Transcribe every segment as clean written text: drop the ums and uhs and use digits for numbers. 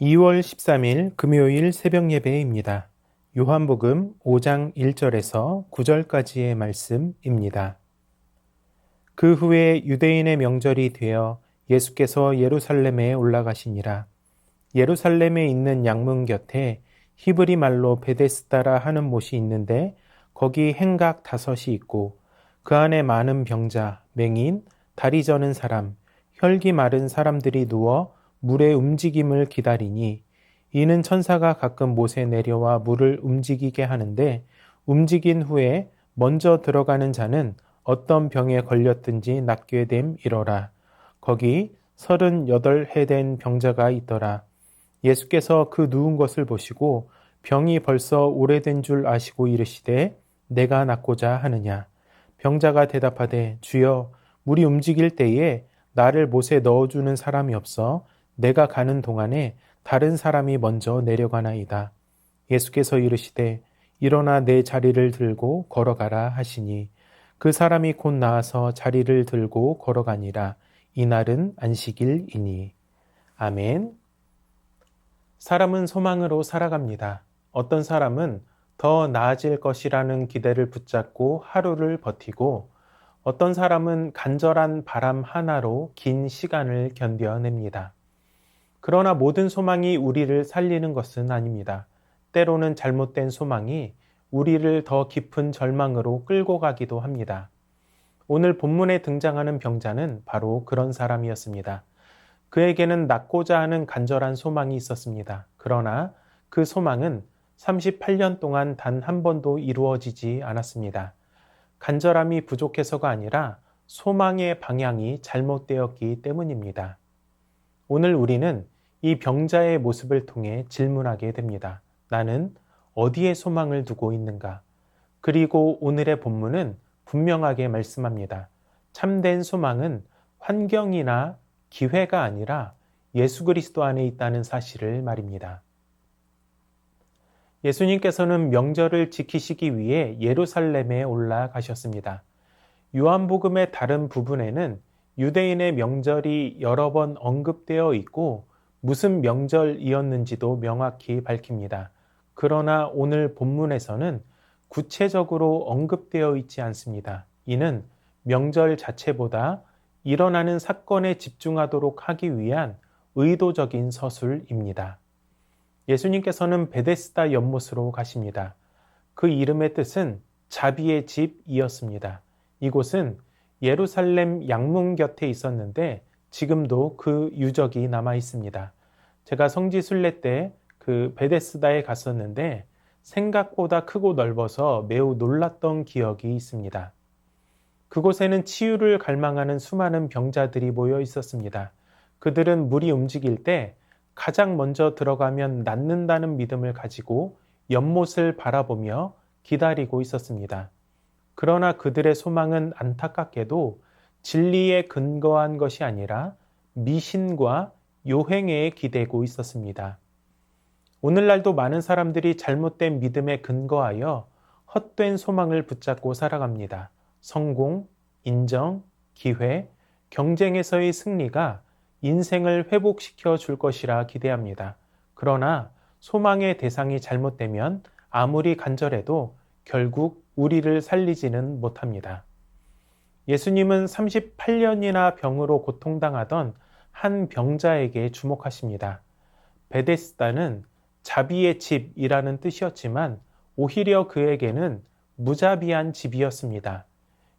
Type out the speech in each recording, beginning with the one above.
2월 13일 금요일 새벽 예배입니다. 요한복음 5장 1절에서 9절까지의 말씀입니다. 그 후에 유대인의 명절이 되어 예수께서 예루살렘에 올라가시니라. 예루살렘에 있는 양문 곁에 히브리 말로 베데스다라 하는 못이 있는데 거기 행각 5이 있고 그 안에 많은 병자, 맹인, 다리 저는 사람, 혈기 마른 사람들이 누워 물의 움직임을 기다리니 이는 천사가 가끔 못에 내려와 물을 움직이게 하는데 움직인 후에 먼저 들어가는 자는 어떤 병에 걸렸든지 낫게 됨이러라. 거기 38해 된 병자가 있더라. 예수께서 그 누운 것을 보시고 병이 벌써 오래된 줄 아시고 이르시되 내가 낫고자 하느냐. 병자가 대답하되 주여 물이 움직일 때에 나를 못에 넣어주는 사람이 없어 내가 가는 동안에 다른 사람이 먼저 내려가나이다. 예수께서 이르시되 일어나 내 자리를 들고 걸어가라 하시니 그 사람이 곧 나아서 자리를 들고 걸어가니라. 이날은 안식일이니. 아멘. 사람은 소망으로 살아갑니다. 어떤 사람은 더 나아질 것이라는 기대를 붙잡고 하루를 버티고 어떤 사람은 간절한 바람 하나로 긴 시간을 견뎌냅니다. 그러나 모든 소망이 우리를 살리는 것은 아닙니다. 때로는 잘못된 소망이 우리를 더 깊은 절망으로 끌고 가기도 합니다. 오늘 본문에 등장하는 병자는 바로 그런 사람이었습니다. 그에게는 낫고자 하는 간절한 소망이 있었습니다. 그러나 그 소망은 38년 동안 단 한 번도 이루어지지 않았습니다. 간절함이 부족해서가 아니라 소망의 방향이 잘못되었기 때문입니다. 오늘 우리는 이 병자의 모습을 통해 질문하게 됩니다. 나는 어디에 소망을 두고 있는가? 그리고 오늘의 본문은 분명하게 말씀합니다. 참된 소망은 환경이나 기회가 아니라 예수 그리스도 안에 있다는 사실을 말입니다. 예수님께서는 명절을 지키시기 위해 예루살렘에 올라가셨습니다. 요한복음의 다른 부분에는 유대인의 명절이 여러 번 언급되어 있고 무슨 명절이었는지도 명확히 밝힙니다. 그러나 오늘 본문에서는 구체적으로 언급되어 있지 않습니다. 이는 명절 자체보다 일어나는 사건에 집중하도록 하기 위한 의도적인 서술입니다. 예수님께서는 베데스다 연못으로 가십니다. 그 이름의 뜻은 자비의 집이었습니다. 이곳은 예루살렘 양문 곁에 있었는데 지금도 그 유적이 남아 있습니다. 제가 성지 순례 때 그 베데스다에 갔었는데 생각보다 크고 넓어서 매우 놀랐던 기억이 있습니다. 그곳에는 치유를 갈망하는 수많은 병자들이 모여 있었습니다. 그들은 물이 움직일 때 가장 먼저 들어가면 낫는다는 믿음을 가지고 연못을 바라보며 기다리고 있었습니다. 그러나 그들의 소망은 안타깝게도 진리에 근거한 것이 아니라 미신과 요행에 기대고 있었습니다. 오늘날도 많은 사람들이 잘못된 믿음에 근거하여 헛된 소망을 붙잡고 살아갑니다. 성공, 인정, 기회, 경쟁에서의 승리가 인생을 회복시켜 줄 것이라 기대합니다. 그러나 소망의 대상이 잘못되면 아무리 간절해도 결국 우리를 살리지는 못합니다. 예수님은 38년이나 병으로 고통당하던 한 병자에게 주목하십니다. 베데스다는 자비의 집이라는 뜻이었지만 오히려 그에게는 무자비한 집이었습니다.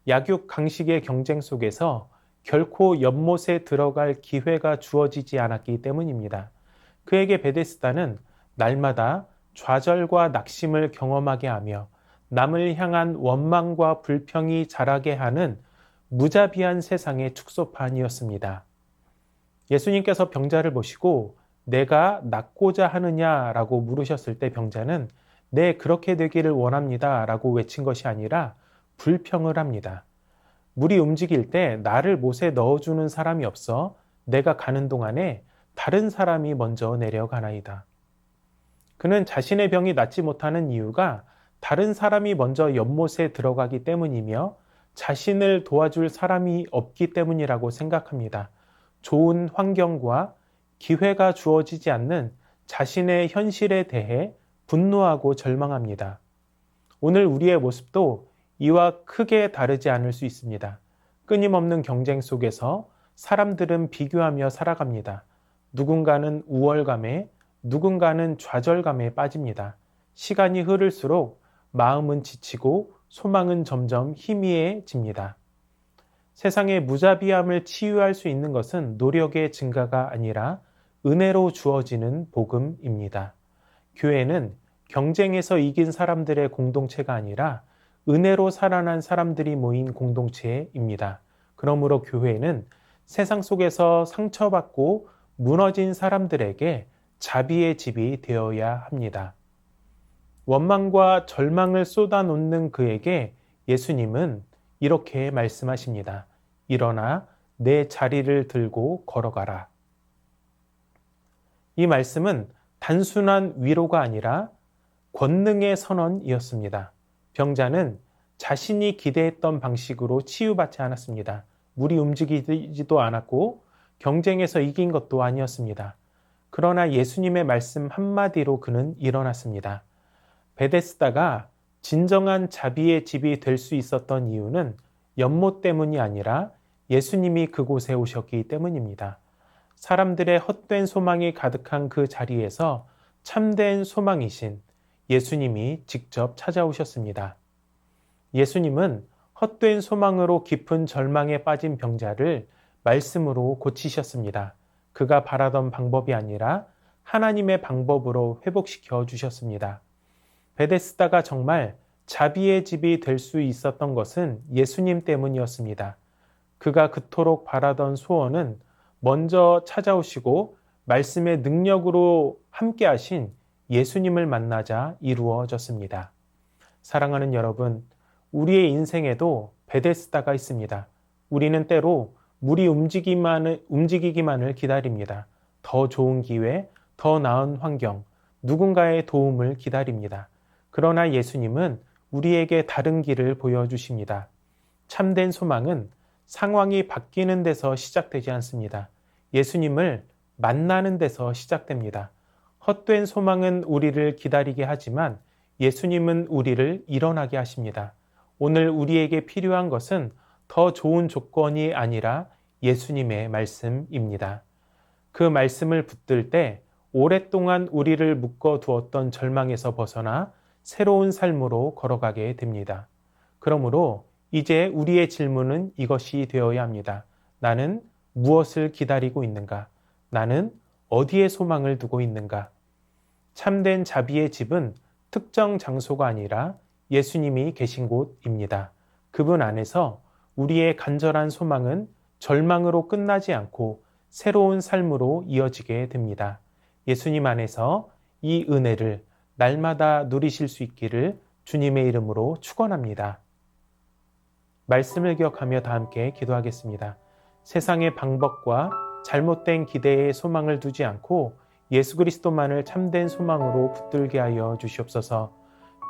약육 강식의 경쟁 속에서 결코 연못에 들어갈 기회가 주어지지 않았기 때문입니다. 그에게 베데스다는 날마다 좌절과 낙심을 경험하게 하며 남을 향한 원망과 불평이 자라게 하는 무자비한 세상의 축소판이었습니다. 예수님께서 병자를 보시고 내가 낫고자 하느냐라고 물으셨을 때 병자는 네, 그렇게 되기를 원합니다 라고 외친 것이 아니라 불평을 합니다. 물이 움직일 때 나를 못에 넣어주는 사람이 없어 내가 가는 동안에 다른 사람이 먼저 내려가나이다. 그는 자신의 병이 낫지 못하는 이유가 다른 사람이 먼저 연못에 들어가기 때문이며 자신을 도와줄 사람이 없기 때문이라고 생각합니다. 좋은 환경과 기회가 주어지지 않는 자신의 현실에 대해 분노하고 절망합니다. 오늘 우리의 모습도 이와 크게 다르지 않을 수 있습니다. 끊임없는 경쟁 속에서 사람들은 비교하며 살아갑니다. 누군가는 우월감에, 누군가는 좌절감에 빠집니다. 시간이 흐를수록 마음은 지치고 소망은 점점 희미해집니다. 세상의 무자비함을 치유할 수 있는 것은 노력의 증가가 아니라 은혜로 주어지는 복음입니다. 교회는 경쟁에서 이긴 사람들의 공동체가 아니라 은혜로 살아난 사람들이 모인 공동체입니다. 그러므로 교회는 세상 속에서 상처받고 무너진 사람들에게 자비의 집이 되어야 합니다. 원망과 절망을 쏟아놓는 그에게 예수님은 이렇게 말씀하십니다. 일어나 내 자리를 들고 걸어가라. 이 말씀은 단순한 위로가 아니라 권능의 선언이었습니다. 병자는 자신이 기대했던 방식으로 치유받지 않았습니다. 물이 움직이지도 않았고 경쟁에서 이긴 것도 아니었습니다. 그러나 예수님의 말씀 한마디로 그는 일어났습니다. 베데스다가 진정한 자비의 집이 될 수 있었던 이유는 연못 때문이 아니라 예수님이 그곳에 오셨기 때문입니다. 사람들의 헛된 소망이 가득한 그 자리에서 참된 소망이신 예수님이 직접 찾아오셨습니다. 예수님은 헛된 소망으로 깊은 절망에 빠진 병자를 말씀으로 고치셨습니다. 그가 바라던 방법이 아니라 하나님의 방법으로 회복시켜 주셨습니다. 베데스다가 정말 자비의 집이 될 수 있었던 것은 예수님 때문이었습니다. 그가 그토록 바라던 소원은 먼저 찾아오시고 말씀의 능력으로 함께하신 예수님을 만나자 이루어졌습니다. 사랑하는 여러분, 우리의 인생에도 베데스다가 있습니다. 우리는 때로 물이 움직이기만을 기다립니다. 더 좋은 기회, 더 나은 환경, 누군가의 도움을 기다립니다. 그러나 예수님은 우리에게 다른 길을 보여주십니다. 참된 소망은 상황이 바뀌는 데서 시작되지 않습니다. 예수님을 만나는 데서 시작됩니다. 헛된 소망은 우리를 기다리게 하지만 예수님은 우리를 일어나게 하십니다. 오늘 우리에게 필요한 것은 더 좋은 조건이 아니라 예수님의 말씀입니다. 그 말씀을 붙들 때 오랫동안 우리를 묶어두었던 절망에서 벗어나 새로운 삶으로 걸어가게 됩니다. 그러므로 이제 우리의 질문은 이것이 되어야 합니다. 나는 무엇을 기다리고 있는가? 나는 어디에 소망을 두고 있는가? 참된 자비의 집은 특정 장소가 아니라 예수님이 계신 곳입니다. 그분 안에서 우리의 간절한 소망은 절망으로 끝나지 않고 새로운 삶으로 이어지게 됩니다. 예수님 안에서 이 은혜를 날마다 누리실 수 있기를 주님의 이름으로 축원합니다. 말씀을 기억하며 다 함께 기도하겠습니다. 세상의 방법과 잘못된 기대에 소망을 두지 않고 예수 그리스도만을 참된 소망으로 붙들게 하여 주시옵소서.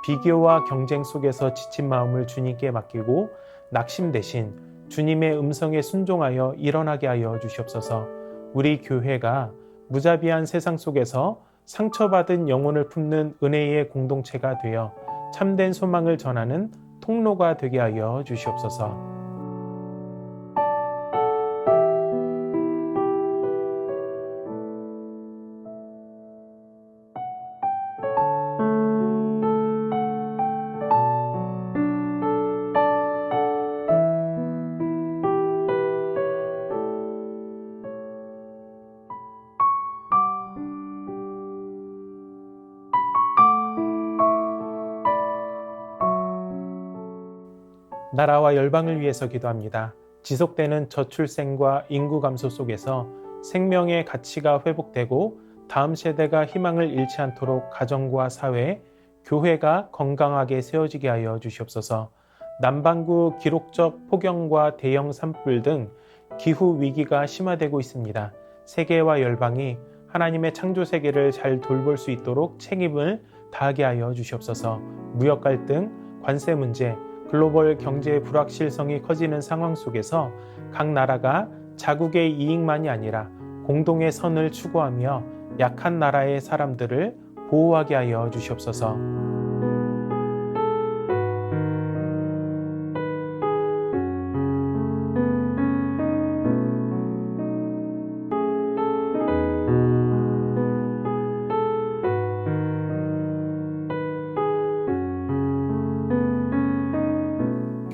비교와 경쟁 속에서 지친 마음을 주님께 맡기고 낙심 대신 주님의 음성에 순종하여 일어나게 하여 주시옵소서. 우리 교회가 무자비한 세상 속에서 상처받은 영혼을 품는 은혜의 공동체가 되어 참된 소망을 전하는 통로가 되게 하여 주시옵소서. 나라와 열방을 위해서 기도합니다. 지속되는 저출생과 인구 감소 속에서 생명의 가치가 회복되고 다음 세대가 희망을 잃지 않도록 가정과 사회, 교회가 건강하게 세워지게 하여 주시옵소서. 남반구 기록적 폭염과 대형 산불 등 기후 위기가 심화되고 있습니다. 세계와 열방이 하나님의 창조 세계를 잘 돌볼 수 있도록 책임을 다하게 하여 주시옵소서. 무역 갈등, 관세 문제, 글로벌 경제 불확실성이 커지는 상황 속에서 각 나라가 자국의 이익만이 아니라 공동의 선을 추구하며 약한 나라의 사람들을 보호하게 하여 주시옵소서.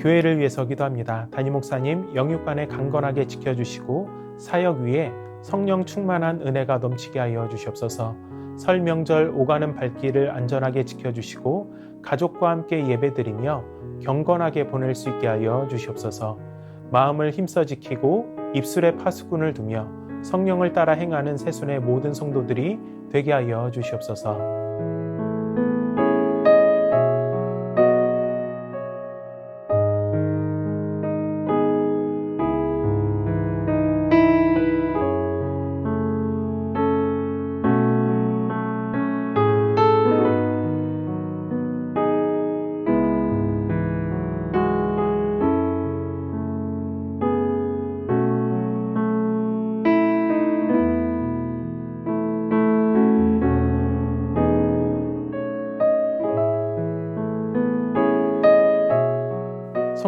교회를 위해서 기도합니다. 담임 목사님 영육간에 강건하게 지켜주시고 사역 위에 성령 충만한 은혜가 넘치게 하여 주시옵소서. 설 명절 오가는 발길을 안전하게 지켜주시고 가족과 함께 예배드리며 경건하게 보낼 수 있게 하여 주시옵소서. 마음을 힘써 지키고 입술에 파수꾼을 두며 성령을 따라 행하는 새순의 모든 성도들이 되게 하여 주시옵소서.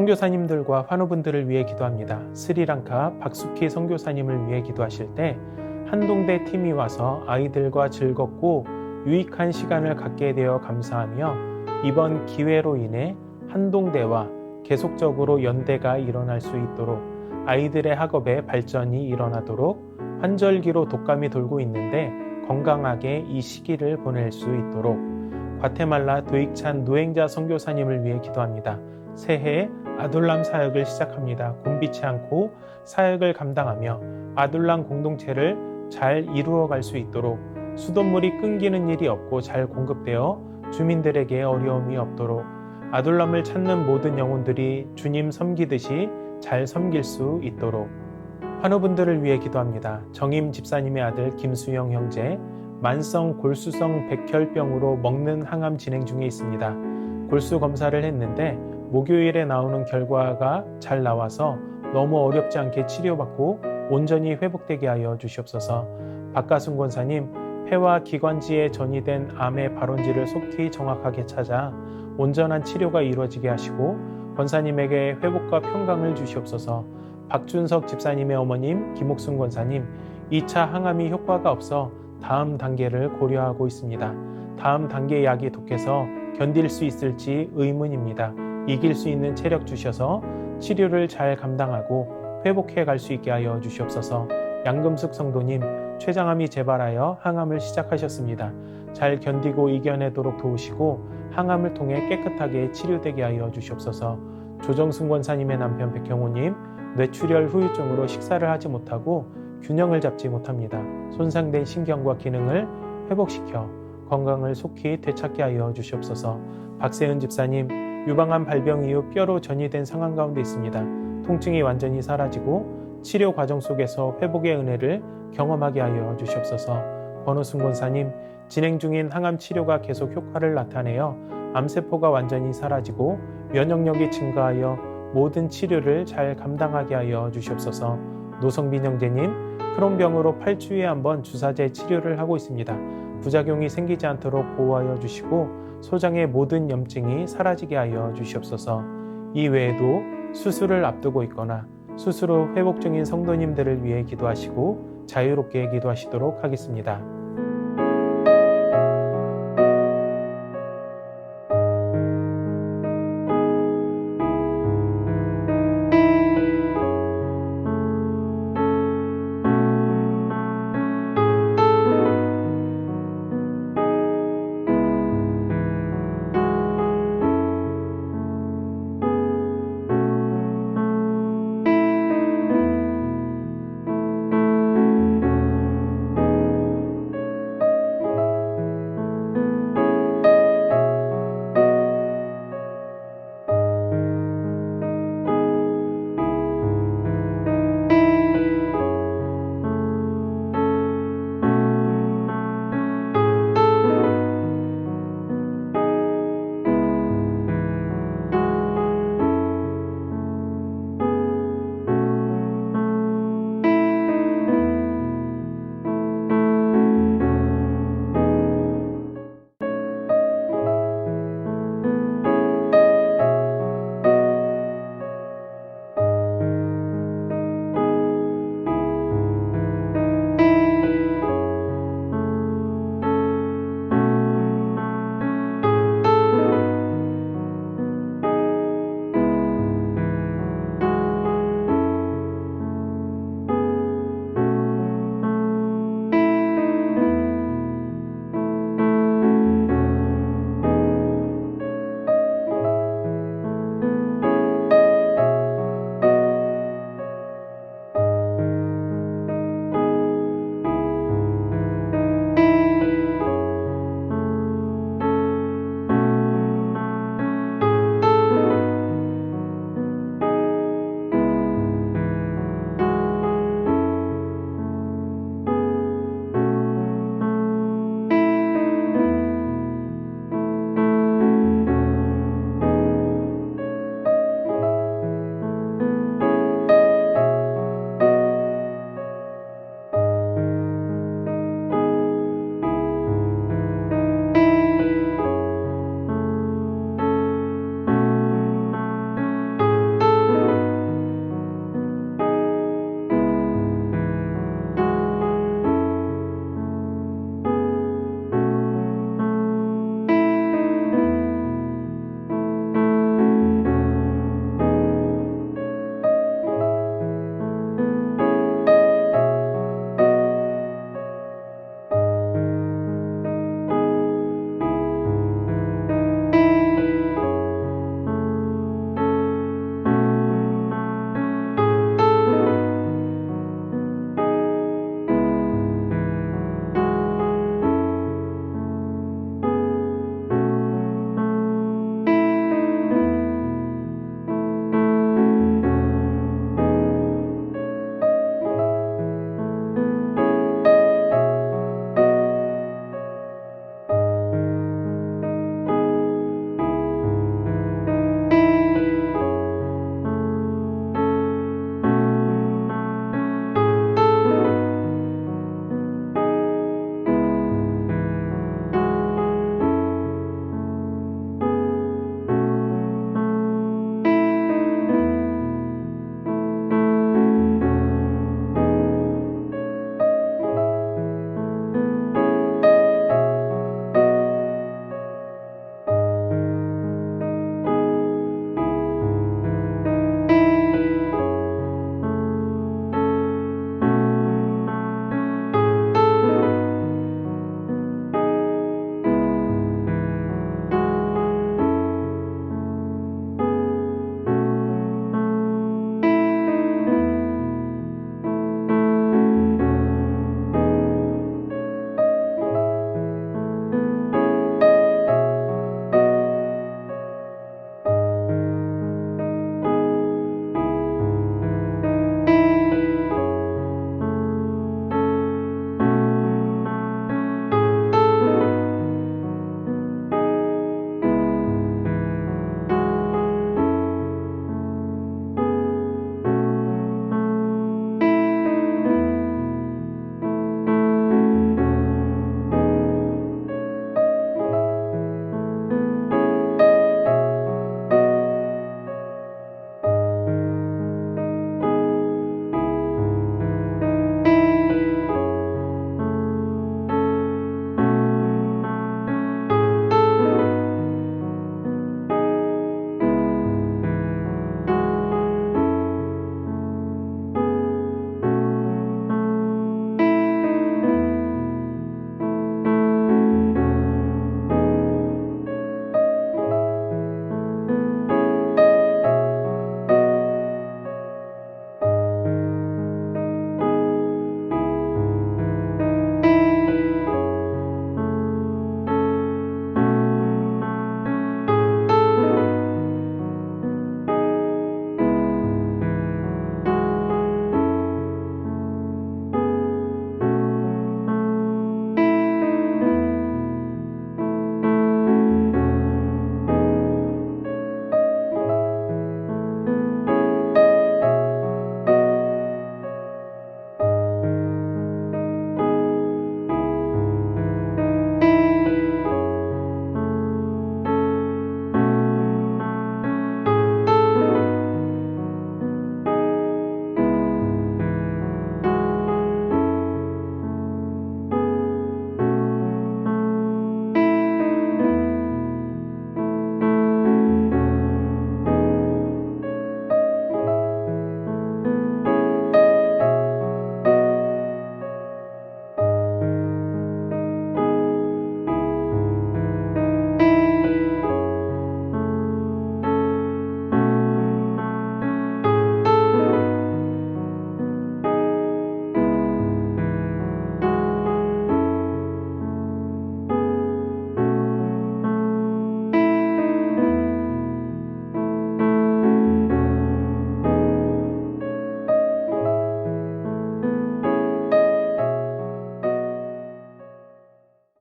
선교사님들과 환우분들을 위해 기도합니다. 스리랑카 박수키 선교사님을 위해 기도하실 때 한동대 팀이 와서 아이들과 즐겁고 유익한 시간을 갖게 되어 감사하며 이번 기회로 인해 한동대와 계속적으로 연대가 일어날 수 있도록 아이들의 학업에 발전이 일어나도록 환절기로 독감이 돌고 있는데 건강하게 이 시기를 보낼 수 있도록 과테말라 도익찬 노행자 선교사님을 위해 기도합니다. 새해 아둘람 사역을 시작합니다. 곤비치 않고 사역을 감당하며 아둘람 공동체를 잘 이루어갈 수 있도록 수돗물이 끊기는 일이 없고 잘 공급되어 주민들에게 어려움이 없도록 아둘람을 찾는 모든 영혼들이 주님 섬기듯이 잘 섬길 수 있도록 환우분들을 위해 기도합니다. 정임 집사님의 아들 김수영 형제 만성 골수성 백혈병으로 먹는 항암 진행 중에 있습니다. 골수 검사를 했는데 목요일에 나오는 결과가 잘 나와서 너무 어렵지 않게 치료받고 온전히 회복되게 하여 주시옵소서. 박가순 권사님, 폐와 기관지에 전이된 암의 발원지를 속히 정확하게 찾아 온전한 치료가 이루어지게 하시고 권사님에게 회복과 평강을 주시옵소서. 박준석 집사님의 어머님 김옥순 권사님, 2차 항암이 효과가 없어 다음 단계를 고려하고 있습니다. 다음 단계 약이 독해서 견딜 수 있을지 의문입니다. 이길 수 있는 체력 주셔서 치료를 잘 감당하고 회복해 갈 수 있게 하여 주시옵소서. 양금숙 성도님, 췌장암이 재발하여 항암을 시작하셨습니다. 잘 견디고 이겨내도록 도우시고 항암을 통해 깨끗하게 치료되게 하여 주시옵소서. 조정순 권사님의 남편 백형호님, 뇌출혈 후유증으로 식사를 하지 못하고 균형을 잡지 못합니다. 손상된 신경과 기능을 회복시켜 건강을 속히 되찾게 하여 주시옵소서. 박세은 집사님, 유방암 발병 이후 뼈로 전이된 상황 가운데 있습니다. 통증이 완전히 사라지고 치료 과정 속에서 회복의 은혜를 경험하게 하여 주시옵소서. 권호순 권사님, 진행 중인 항암 치료가 계속 효과를 나타내어 암세포가 완전히 사라지고 면역력이 증가하여 모든 치료를 잘 감당하게 하여 주시옵소서. 노성빈 형제님, 크론병으로 8주에 한번 주사제 치료를 하고 있습니다. 부작용이 생기지 않도록 보호하여 주시고 소장의 모든 염증이 사라지게 하여 주시옵소서. 이 외에도 수술을 앞두고 있거나 수술 후 회복 중인 성도님들을 위해 기도하시고 자유롭게 기도하시도록 하겠습니다.